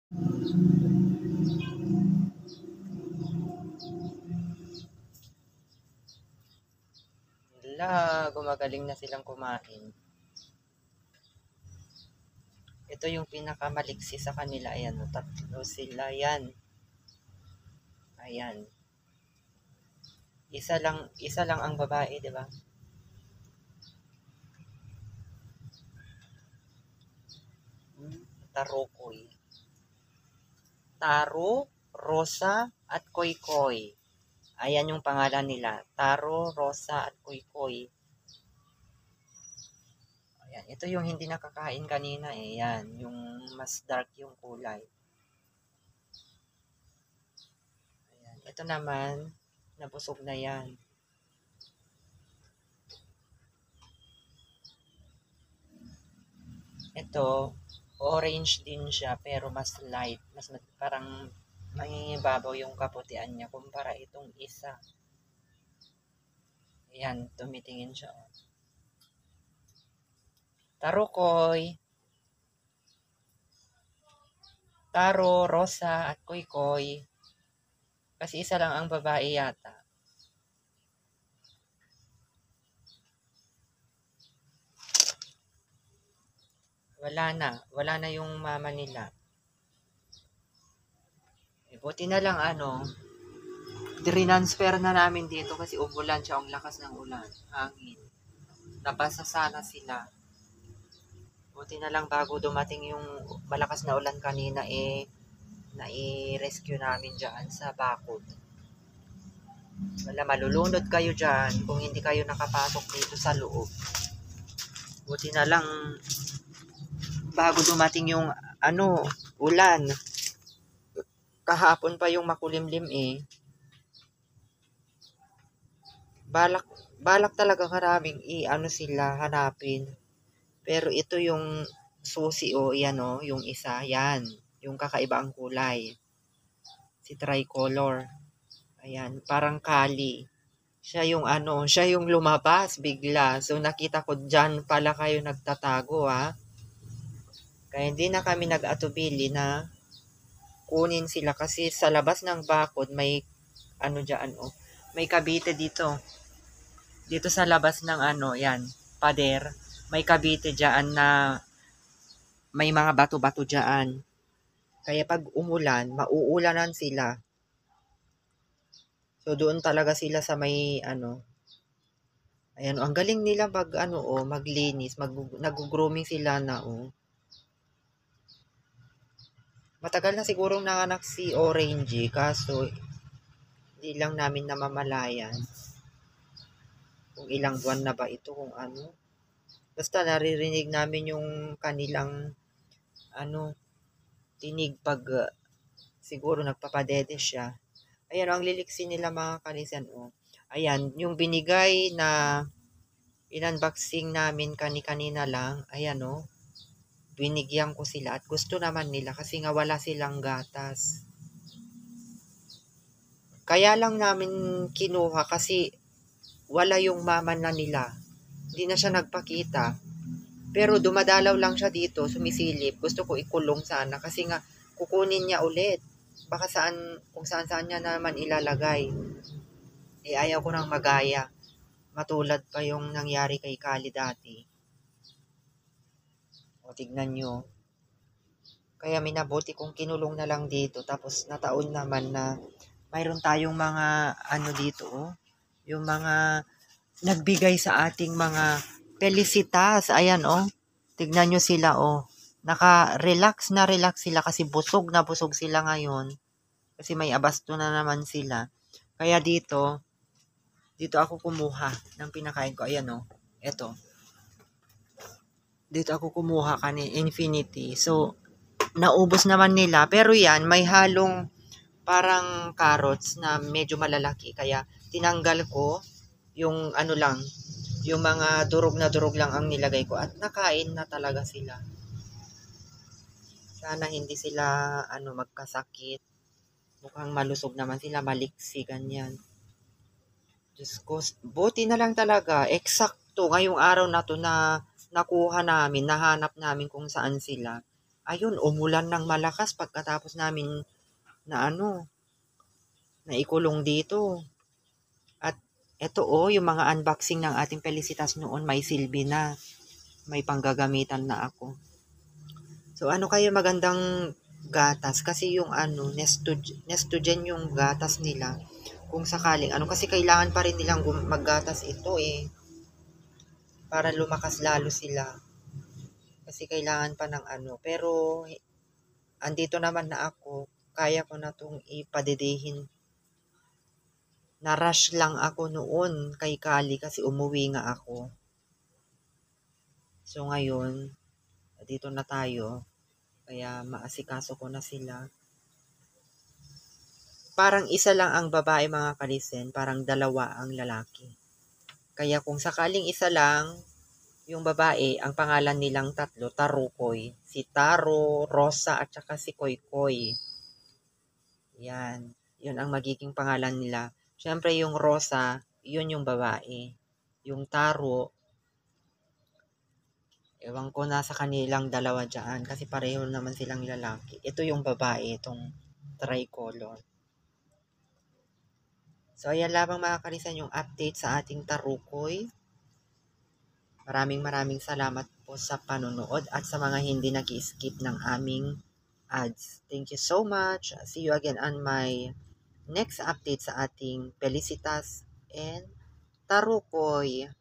Hala, gumagaling na silang kumain. Ito yung pinakamaliksi sa kanila. Ayan, tatlo sila yan. Ayan. Isa lang ang babae, di ba? Tarokoy. Taro, Rosa, at Koykoy. Ayan yung pangalan nila. Taro, Rosa, at Koykoy. Ayan. Ito yung hindi nakakain kanina eh. Yan. Yung mas dark yung kulay. Ayan. Ito naman, nabusog na yan. Ito, orange din siya pero mas light. Parang mangingibabaw yung kaputian niya kumpara itong isa. Ayan, tumitingin siya. Tarukoy, Taro, Rosa, at Koykoy. Kasi isa lang ang babae yata. Wala na yung mama nila. Buti na lang transfer na namin dito kasi umulan siya, ang lakas ng ulan, hangin. Nabasa sana sila. Buti na lang bago dumating yung malakas na ulan kanina nai-rescue namin dyan sa bakod. Wala, malulunod kayo dyan kung hindi kayo nakapasok dito sa loob. Buti na lang bago dumating yung ulan. Kahapon pa yung makulimlim eh. Balak talaga karaming sila hanapin. Pero ito yung susi yan yung isa, yan. Yung kakaiba ang kulay. Si tricolor. Ayan, parang kali. Siya yung lumabas bigla. So nakita ko dyan pala kayo nagtatago ha. Kaya hindi na kami nag-atubili na kunin sila kasi sa labas ng bakod may dyan may kabite dito. Dito sa labas ng yan, pader. May kabite dyan na may mga bato-bato dyan. Kaya pag umulan, mauulanan sila. So doon talaga sila sa may ayan, ang galing nila maglinis, nag-grooming sila na Matagal na sigurong nanganak si Orange, kaso hindi lang namin namamalayan kung ilang buwan na ba ito, kung Basta naririnig namin yung kanilang tinig pag siguro nagpapadede siya. Ayan, ang liliksi nila mga kanisan Ayan, yung binigay na in-unboxing namin kanina lang. Ayan binigyan ko sila at gusto naman nila kasi nga wala silang gatas. Kaya lang namin kinuha kasi wala yung mama na nila. Hindi na siya nagpakita. Pero dumadalaw lang siya dito, sumisilip. Gusto ko ikulong sana kasi nga kukunin niya ulit. Baka kung saan niya naman ilalagay. Ayaw ko nang magaya. Matulad pa yung nangyari kay Kali dati. O tignan nyo. Kaya minabuti kong kinulong na lang dito. Tapos nataon naman na mayroon tayong mga dito yung mga nagbigay sa ating mga felicitas. Ayan tignan nyo sila naka-relax sila kasi busog na busog sila ngayon. Kasi may abasto na naman sila. Kaya dito ako kumuha ng pinakain ko. Ayan eto. Dito ako kumuha Infinity. So, naubos naman nila. Pero yan, may halong parang carrots na medyo malalaki. Kaya, tinanggal ko yung lang, yung mga durog lang ang nilagay ko. At nakain na talaga sila. Sana hindi sila, magkasakit. Mukhang malusog naman sila, maliksi, ganyan. Diyos ko, buti na lang talaga. Eksakto, ngayong araw na to na nakuha namin, nahanap namin kung saan sila. Ayun, umulan ng malakas pagkatapos namin na na ikulong dito. At eto yung mga unboxing ng ating Felicitas noon may silbi na. May panggagamitan na ako. So ano kayo magandang gatas? Kasi yung Nestogen yung gatas nila. Kung sakaling, kasi kailangan pa rin nilang maggatas ito para lumakas lalo sila. Kasi kailangan pa ng pero andito naman na ako, kaya ko na itong ipadedehin. Na-rush lang ako noon kay Kali kasi umuwi nga ako. So ngayon, dito na tayo. Kaya maasikaso ko na sila. Parang isa lang ang babae mga kalisen, parang dalawa ang lalaki. Kaya kung sakaling isa lang, yung babae, ang pangalan nilang tatlo, Tarukoy. Si Taro, Rosa, at saka si Koykoy. Yan. Yun ang magiging pangalan nila. Siyempre yung Rosa, yun yung babae. Yung Taro, ewan ko na sa kanilang dalawa dyan kasi pareho naman silang lalaki. Ito yung babae, itong tricolor. So, ayan lamang mga kalisan yung update sa ating Tarukoy. Maraming salamat po sa panonood at sa mga hindi nag-skip ng aming ads. Thank you so much. See you again on my next update sa ating Felicitas and Tarukoy.